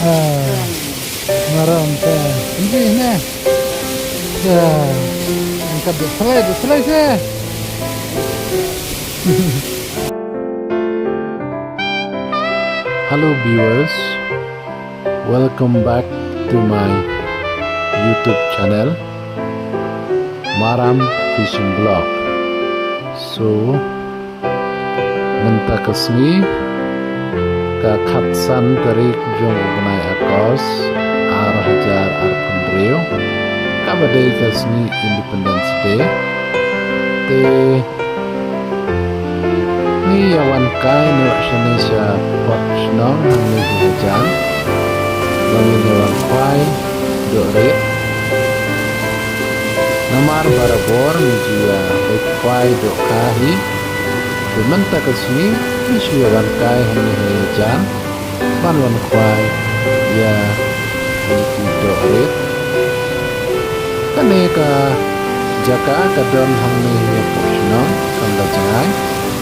Marang ke. Ini ne. Ya. Angkat selai se. Hello viewers, welcome back to my YouTube channel Maram Fishing Blog. So, ngenta kesni ka khatsan tarik jong ugnai akos ar hajar ar pendrio ka badai kesni Independence Day te ni yawan kai no Indonesia pot snong ni hujan bagi yawan Khwai do red namar barabor ni jia Khwai Dohkha hi menta kesni ni yawan kai ni hujan ban wan Khwai ya do red kane ka jaka kadon ni pot snong kanda jangai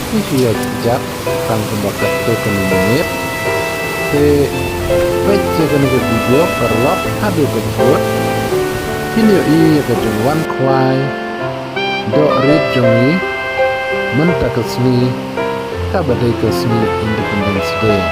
ini sudah sejak sang pembakat itu menit te baca kan ke video perlop ada berbuat video ini ke jungwan Khwai do red jongi mentak kesni kabadai kesni Independence Day.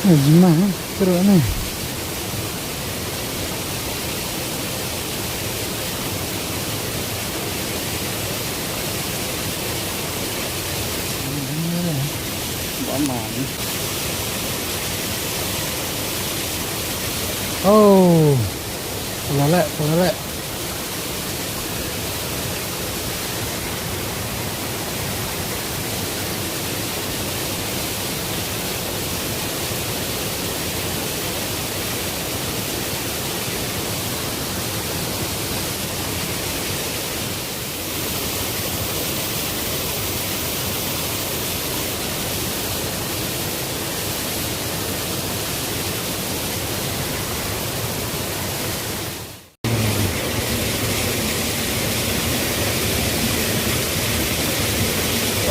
Gimana seru nih. Oh, pelelek.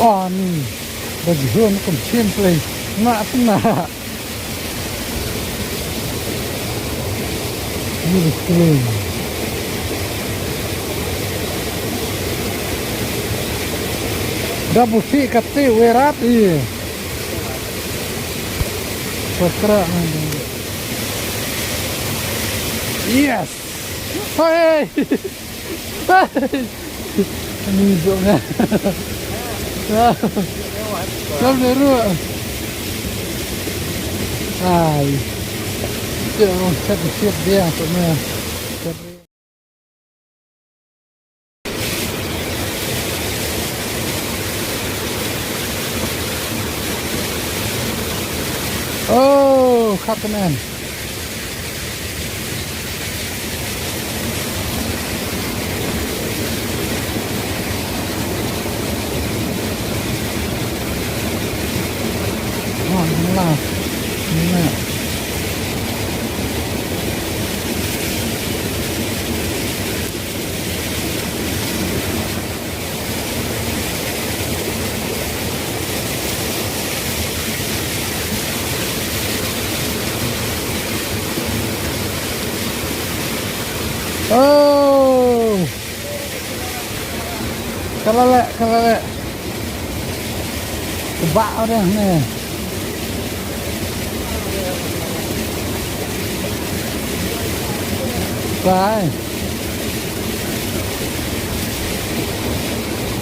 Oh nih, bagi hon kom simple, nak pernah. Ini keren. Dah busi kate werat iya. Pasrah. Yes. Hey. Ini dongnya. Không được rồi. Ai. Chưa chắc chiếc đĩa của mình. Oh, Kham. Lah, ini. kalale. Kebak dah ni. Khwai.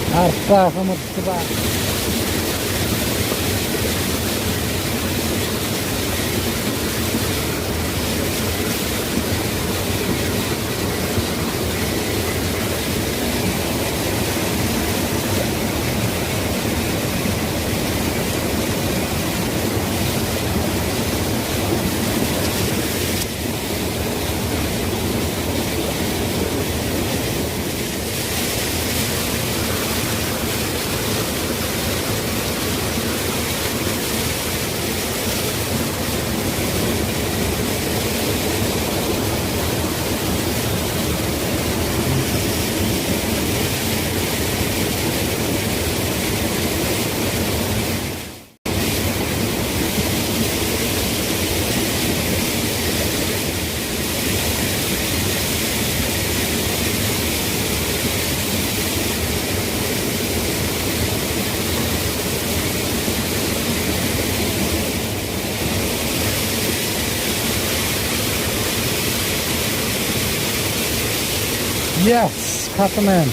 Harta kamu kebak. Yes, Catalan.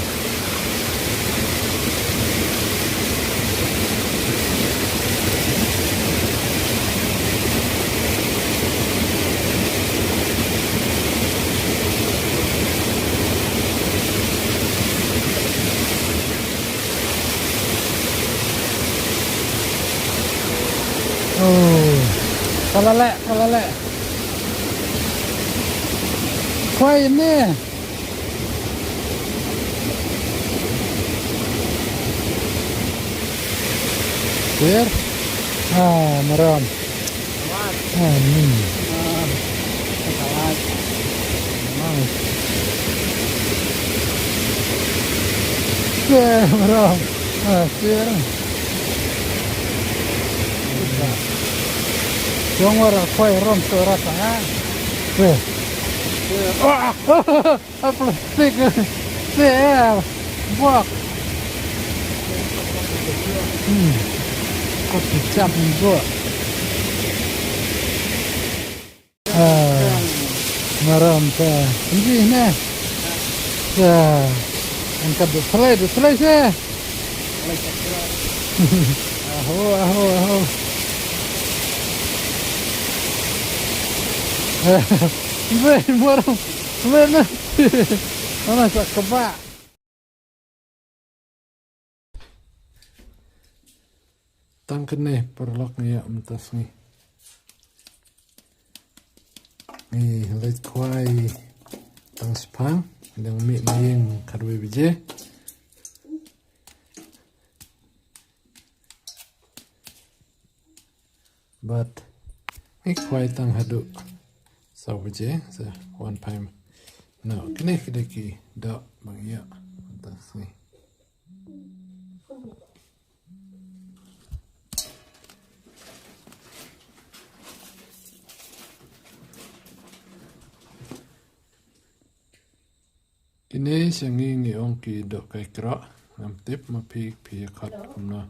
Oh, kalale. Khwai ni. Clear? Maram. Ni. Maram. Clear. Jom orang Khwai rom surat Clear. Plastik. Clear. Buak. Kau kicap juga. Maram ta. Ini ni. Angkat selai saya. Aho. Maram. Mana? Mana sak kebak. Tangken ni perlok ni ya mentas ni. Ni leit Khwai tang spang yang mi mayeng kadwe bije. But ni Khwai tang hadu sau bije sa one time. No, kene ki dok bang ya mentas ni. Ini sengi ong ki Dohkha Kroh ngam tip ma pi khat kumna.